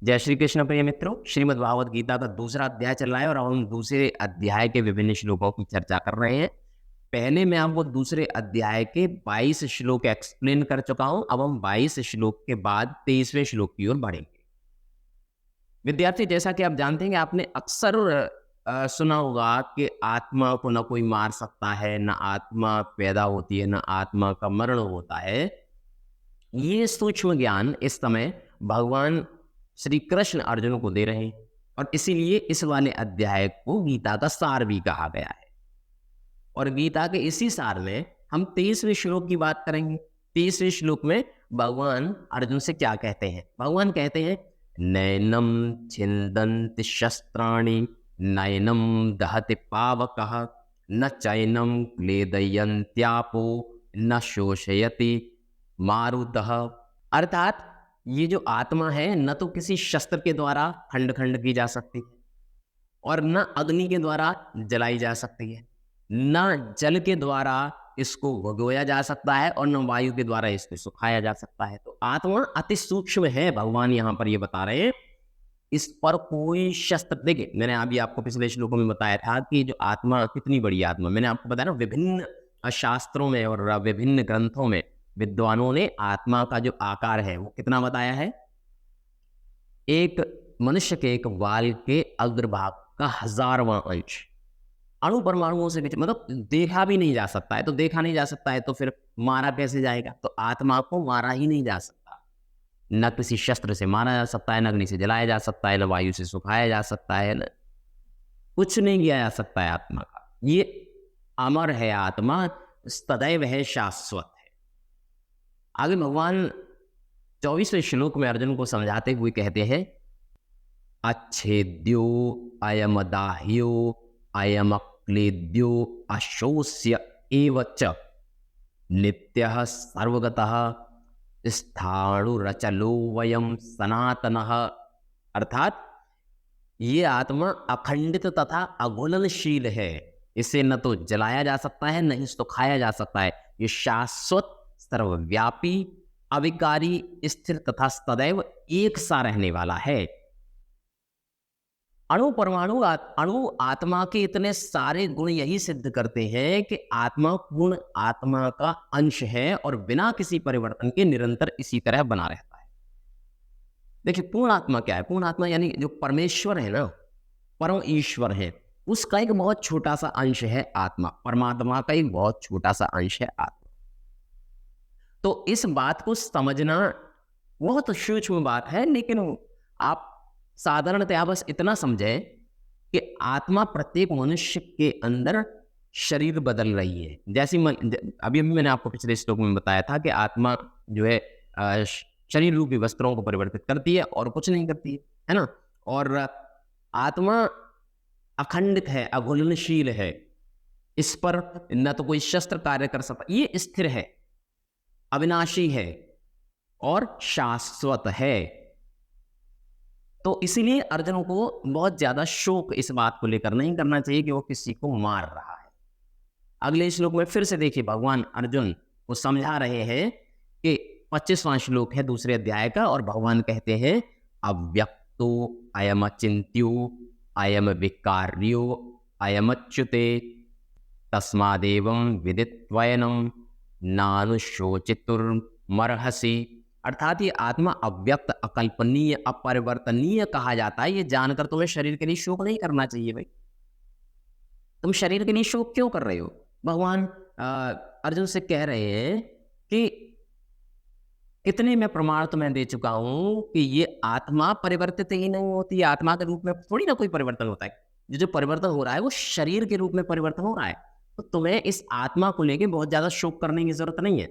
जय श्री कृष्ण प्रिय मित्रों। श्रीमद् भागवत गीता का दूसरा अध्याय चल रहा है और हम दूसरे अध्याय के विभिन्न श्लोकों की चर्चा कर रहे हैं। पहले मैं आपको दूसरे अध्याय के 22 श्लोक एक्सप्लेन कर चुका हूं। अब हम 22 श्लोक के बाद 23वें श्लोक की ओर बढ़ेंगे। विद्यार्थी, जैसा कि आप जानते हैं कि आपने अक्सर सुना होगा कि आत्मा को न कोई मार सकता है, न आत्मा पैदा होती है, न आत्मा का मरण होता है। ये सूक्ष्म ज्ञान इस समय भगवान श्री कृष्ण अर्जुन को दे रहे हैं और इसीलिए इस वाले अध्याय को गीता का सार भी कहा गया है। और गीता के इसी सार में हम 23वें श्लोक की बात करेंगे। 23वें श्लोक में भगवान अर्जुन से क्या कहते हैं? भगवान कहते हैं, नैनम छिन्दन्ति शस्त्राणि नैनम दहति पावकः न चैनम क्लेदयन्त्यापो न शोषयति मारुतः। अर्थात ये जो आत्मा है न तो किसी शस्त्र के द्वारा खंड खंड की जा सकती है और न अग्नि के द्वारा जलाई जा सकती है, न जल के द्वारा इसको भगोया जा सकता है और न वायु के द्वारा इसको सुखाया जा सकता है। तो आत्मा अति सूक्ष्म है, भगवान यहाँ पर ये बता रहे हैं। इस पर कोई शस्त्र, देखिए मैंने अभी आपको पिछले श्लोकों में बताया था कि जो आत्मा कितनी बड़ी आत्मा, मैंने आपको बताया ना, विभिन्न शास्त्रों में और विभिन्न ग्रंथों में विद्वानों ने आत्मा का जो आकार है वो कितना बताया है? एक मनुष्य के एक वाल के अग्रभाग का 1000वां अंश। अणु परमाणुओं से मतलब देखा भी नहीं जा सकता है। तो देखा नहीं जा सकता है तो फिर मारा कैसे जाएगा? तो आत्मा को मारा ही नहीं जा सकता। न किसी शस्त्र से मारा जा सकता है, न अग्नि से जलाया जा सकता है, न वायु से सुखाया जा सकता है, न कुछ नहीं किया जा सकता है आत्मा का। ये अमर है आत्मा, सदैव है, शाश्वत। आगे भगवान 24वें श्लोक में अर्जुन को समझाते हुए कहते हैं, अच्छेद्यो अयम दाह्यो अयम अक्लेद्यो अशोष्य एव च नित्यः सर्वगतः स्थाणुरचलो वयम सनातनः। अर्थात ये आत्मा अखंडित तथा अघुलनशील है। इसे न तो जलाया जा सकता है, न ही सुखाया जा सकता है। ये शाश्वत, सर्वव्यापी, अविकारी, स्थिर तथा सदैव एक सा रहने वाला है। अणु परमाणु अणु आत्मा के इतने सारे गुण यही सिद्ध करते हैं कि आत्मा पूर्ण आत्मा का अंश है और बिना किसी परिवर्तन के निरंतर इसी तरह बना रहता है। देखिए, पूर्ण आत्मा क्या है? पूर्ण आत्मा यानी जो परमेश्वर है ना, परम ईश्वर है, उसका एक बहुत छोटा सा अंश है आत्मा। परमात्मा का एक बहुत छोटा सा अंश है आत्मा। तो इस बात को समझना बहुत सूक्ष्म बात है, लेकिन आप साधारणतया बस इतना समझें कि आत्मा प्रत्येक मनुष्य के अंदर शरीर बदल रही है। जैसे अभी मैंने आपको पिछले श्लोक में बताया था कि आत्मा जो है शरीर रूपी वस्त्रों को परिवर्तित करती है और कुछ नहीं करती है ना। और आत्मा अखंडित है, अघुलनशील है। इस पर न तो कोई शस्त्र कार्य कर सकता। ये स्थिर है, अविनाशी है और शाश्वत है। तो इसीलिए अर्जुन को बहुत ज्यादा शोक इस बात को लेकर नहीं करना चाहिए कि वो किसी को मार रहा है। अगले श्लोक में फिर से देखिए, भगवान अर्जुन को समझा रहे हैं कि 25वां श्लोक है दूसरे अध्याय का, और भगवान कहते हैं, अव्यक्तो अयम अचिन्त्यो अयम विकार्यो अयम अच्युते तस्मादेवं विदित्वयनं नानुशोचितुर्मर्हसि। अर्थात ये आत्मा अव्यक्त, अकल्पनीय, अपरिवर्तनीय कहा जाता है। ये जानकर तुम्हें शरीर के लिए शोक नहीं करना चाहिए। भाई, तुम शरीर के लिए शोक क्यों कर रहे हो? भगवान अर्जुन से कह रहे हैं कि कितने मैं प्रमाण तुम्हें दे चुका हूं कि ये आत्मा परिवर्तित ही नहीं होती। आत्मा के रूप में थोड़ी ना कोई परिवर्तन होता है। जो परिवर्तन हो रहा है वो शरीर के रूप में परिवर्तन हो रहा है। तो तुम्हें इस आत्मा को लेके बहुत ज्यादा शोक करने की जरूरत नहीं है।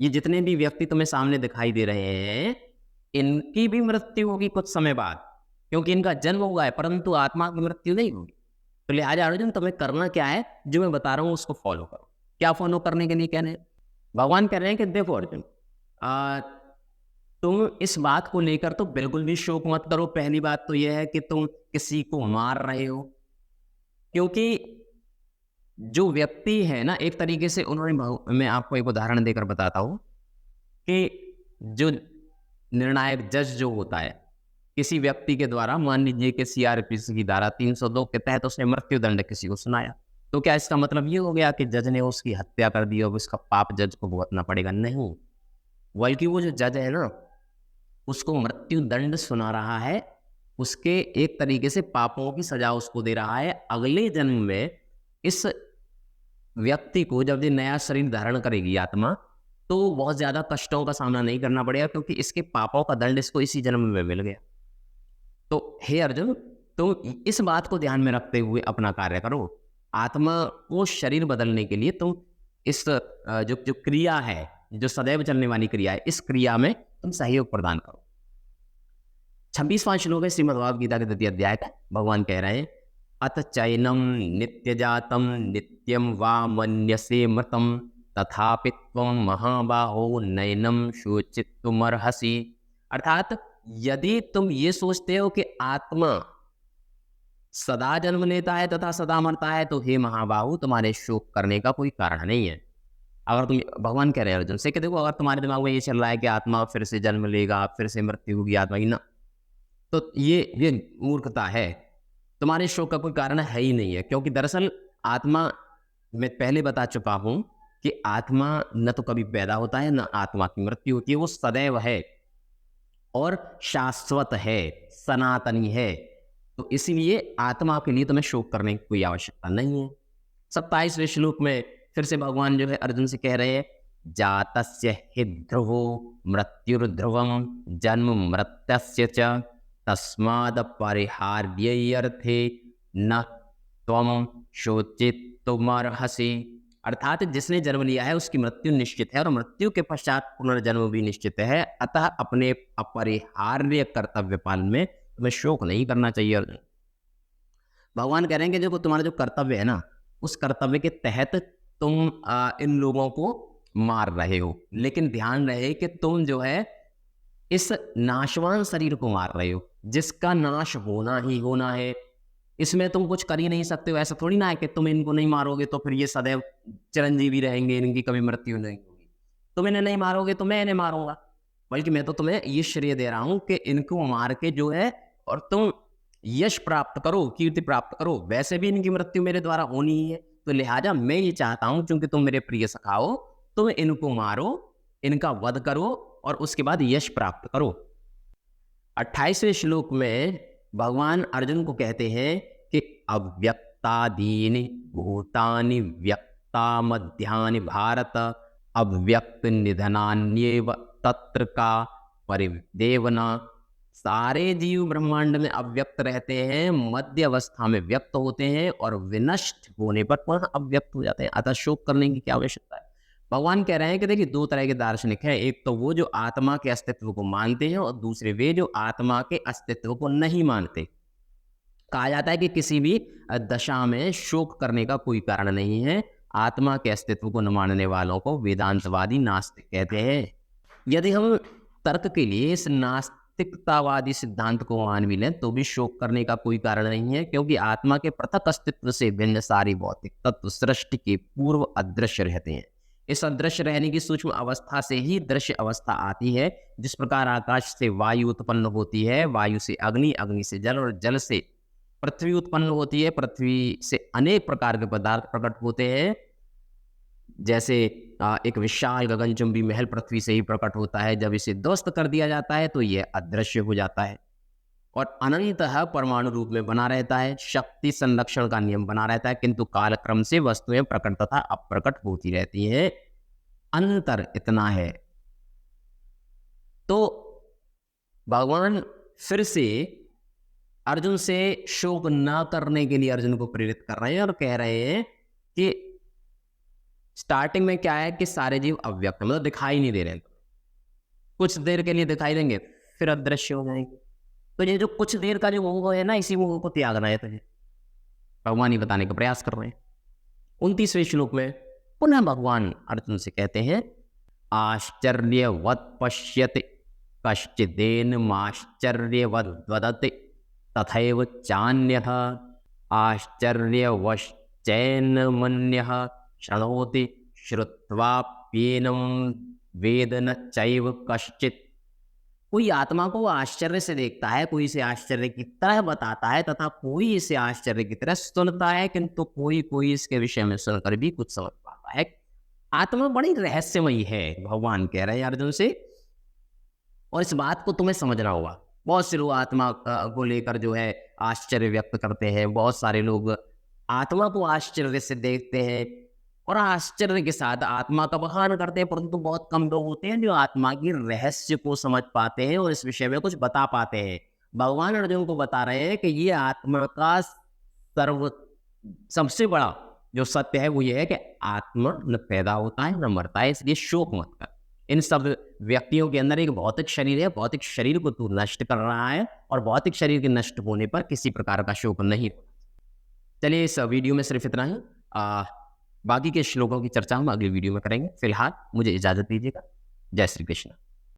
ये जितने भी व्यक्ति तुम्हें सामने दिखाई दे रहे हैं, इनकी भी मृत्यु होगी कुछ समय बाद, क्योंकि इनका जन्म हुआ है, परंतु आत्मा की मृत्यु नहीं होगी। तो लिहाजा अर्जुन, तुम्हें करना क्या है? जो मैं बता रहा हूं उसको फॉलो करो। क्या फॉलो करने के लिए कह रहे हैं? भगवान कह रहे हैं कि देखो अर्जुन, तुम इस बात को लेकर तो बिल्कुल भी शोक मत करो। पहली बात तो यह है कि तुम किसी को मार रहे हो, क्योंकि जो व्यक्ति है ना, एक तरीके से उन्होंने, मैं आपको एक उदाहरण देकर बताता हूं कि जो निर्णायक जज जो होता है, किसी व्यक्ति के द्वारा, मान लीजिए कि सीआरपीसी की धारा 302 के तहत उसने मृत्युदंड किसी को सुनाया, तो क्या इसका मतलब ये हो गया कि जज ने उसकी हत्या कर दी और उसका पाप जज को भुगतना पड़ेगा? नहीं, बल्कि वो जो जज है ना, उसको मृत्युदंड सुना रहा है, उसके एक तरीके से पापों की सजा उसको दे रहा है। अगले जन्म में इस व्यक्ति को जब ये नया शरीर धारण करेगी आत्मा, तो बहुत ज्यादा कष्टों का सामना नहीं करना पड़ेगा, क्योंकि इसके पापों का दंड इसको इसी जन्म में मिल गया। तो हे अर्जुन, तुम इस बात को ध्यान में रखते हुए अपना कार्य करो। आत्मा को शरीर बदलने के लिए तुम इस जो जो क्रिया है, जो सदैव चलने वाली क्रिया है, इस क्रिया में तुम सहयोग प्रदान करो। 26वां श्लोक है श्रीमद् भगवद गीता के 2 अध्याय का। भगवान कह रहे हैं, अथ चैनम नित्य जातम नित्यम वा मन्यसे मृतम तथापि त्वं महाबाहो नैनम शोचितुमर्हसि। अर्थात यदि तुम ये सोचते हो कि आत्मा सदा जन्म लेता है तथा सदा मरता है, तो हे महाबाहु, तुम्हारे शोक करने का कोई कारण नहीं है। अगर तुम, भगवान कह रहे हैं अर्जुन से कि देखो, अगर तुम्हारे दिमाग में ये चल रहा है कि आत्मा फिर से जन्म लेगा, फिर से मृत्यु होगी आत्मा की, ना, तो ये मूर्खता है। तुम्हारे शोक का कोई कारण है ही नहीं है, क्योंकि दरअसल आत्मा, मैं पहले बता चुका हूं कि आत्मा न तो कभी पैदा होता है, न आत्मा की मृत्यु होती है। वो सदैव है और शाश्वत है, सनातनी है। तो इसीलिए आत्मा के लिए तुम्हें शोक करने की कोई आवश्यकता नहीं है। 27वें श्लोक में फिर से भगवान जो है अर्जुन से कह रहे हैं, जातस्य हि ध्रुवो मृत्युर्ध्रुवम जन्म मृत्यस्य च तस्माद परिहार्यर्थे न त्वं शोचितुमर्हसि। अर्थात जिसने जन्म लिया है उसकी मृत्यु निश्चित है और मृत्यु के पश्चात पुनर्जन्म भी निश्चित है। अतः अपने अपरिहार्य कर्तव्य पालन में तुम्हें शोक नहीं करना चाहिए अर्जुन। भगवान कह रहे हैं कि जो तुम्हारा जो कर्तव्य है ना, उस कर्तव्य के तहत तुम इन लोगों को मार रहे हो, लेकिन ध्यान रहे कि तुम जो है इस नाशवान शरीर को मार रहे हो, जिसका नाश होना ही होना है। इसमें तुम कुछ कर ही नहीं सकते हो। ऐसा थोड़ी ना है कि तुम इनको नहीं मारोगे तो फिर ये सदैव चिरंजीवी रहेंगे, इनकी कभी मृत्यु नहीं होगी। तुम इन्हें नहीं मारोगे तो मैं इन्हें मारूंगा, बल्कि मैं तो तुम्हें ये श्रेय दे रहा हूं कि इनको मार के जो है और तुम यश प्राप्त करो, कीर्ति प्राप्त करो। वैसे भी इनकी मृत्यु मेरे द्वारा होनी ही है, तो लिहाजा मैं ये चाहता हूं, क्योंकि तुम मेरे प्रिय सखा हो, तुम इनको मारो, इनका वध करो और उसके बाद यश प्राप्त करो। 28वें श्लोक में भगवान अर्जुन को कहते हैं कि अव्यक्तादीनि भूतानि व्यक्ता मध्यानि भारत अव्यक्त निधनान्येव तत्र का परिदेवना। सारे जीव ब्रह्मांड में अव्यक्त रहते हैं, मध्य अवस्था में व्यक्त होते हैं और विनष्ट होने पर पुनः अव्यक्त हो जाते हैं। अतः शोक करने की क्या आवश्यकता है। भगवान कह रहे हैं कि देखिए, 2 तरह के दार्शनिक हैं। एक तो वो जो आत्मा के अस्तित्व को मानते हैं और दूसरे वे जो आत्मा के अस्तित्व को नहीं मानते। कहा जाता है कि किसी भी दशा में शोक करने का कोई कारण नहीं है। आत्मा के अस्तित्व को न मानने वालों को वेदांतवादी नास्तिक कहते हैं। यदि हम तर्क के लिए इस नास्तिकतावादी सिद्धांत को मान भी लें तो भी शोक करने का कोई कारण नहीं है, क्योंकि आत्मा के पृथक अस्तित्व से भिन्न सारी भौतिक तत्व सृष्टि के पूर्व अदृश्य रहते हैं। इस अदृश्य रहने की सूक्ष्म अवस्था से ही दृश्य अवस्था आती है। जिस प्रकार आकाश से वायु उत्पन्न होती है, वायु से अग्नि, अग्नि से जल और जल से पृथ्वी उत्पन्न होती है, पृथ्वी से अनेक प्रकार के पदार्थ प्रकट होते हैं। जैसे एक विशाल गगनचुंबी महल पृथ्वी से ही प्रकट होता है, जब इसे ध्वस्त कर दिया जाता है तो यह अदृश्य हो जाता है और अनंतः परमाणु रूप में बना रहता है। शक्ति संरक्षण का नियम बना रहता है, किंतु कालक्रम से वस्तुएं प्रकट तथा अप्रकट होती रहती हैं। अंतर इतना है। तो भगवान फिर से अर्जुन से शोक न करने के लिए अर्जुन को प्रेरित कर रहे हैं और कह रहे हैं कि स्टार्टिंग में क्या है कि सारे जीव अव्यक्त, मतलब दिखाई नहीं दे रहे हैं। कुछ देर के लिए दिखाई देंगे, फिर अदृश्य हो जाएंगे। तो ये जो कुछ देर का जो मोह है ना, इसी मोह को त्यागना है तुझे, भगवान ही बताने का प्रयास कर रहे हैं। 29वें श्लोक में पुनः भगवान अर्जुन से कहते हैं, आश्चर्यवत् पश्यति कश्चिदेन माश्चर्यवद् वदति तथैव चान्यः आश्चर्यवश्चैनमन्यः शृणोति श्रुत्वाप्येनं वेद न चैव कश्चित्। कोई आत्मा को आश्चर्य से देखता है, कोई इसे आश्चर्य की तरह बताता है तथा कोई इसे आश्चर्य की तरह सुनता है, किंतु कोई इसके विषय में सुनकर भी कुछ समझ पाता है। आत्मा बड़ी रहस्यमयी है, भगवान कह रहे हैं अर्जुन से, और इस बात को तुम्हें समझना होगा। बहुत से लोग आत्मा को लेकर जो है आश्चर्य व्यक्त करते हैं, बहुत सारे लोग आत्मा को आश्चर्य से देखते हैं और आश्चर्य के साथ आत्मा का बखान करते हैं, परंतु बहुत कम लोग होते हैं जो आत्मा की रहस्य को समझ पाते हैं और इस विषय में कुछ बता पाते हैं। भगवान अर्जुन को बता रहे हैं कि ये आत्मा का सबसे बड़ा जो सत्य है वो ये है कि आत्मा न पैदा होता है न मरता है, इसलिए शोक मत कर। इन सब व्यक्तियों के अंदर एक भौतिक शरीर है, भौतिक शरीर को तू नष्ट कर रहा है और भौतिक शरीर के नष्ट होने पर किसी प्रकार का शोक नहीं होता। चलिए, इस वीडियो में सिर्फ इतना ही। बाकी के श्लोकों की चर्चा हम अगली वीडियो में करेंगे। फिलहाल मुझे इजाजत दीजिएगा। जय श्री कृष्ण।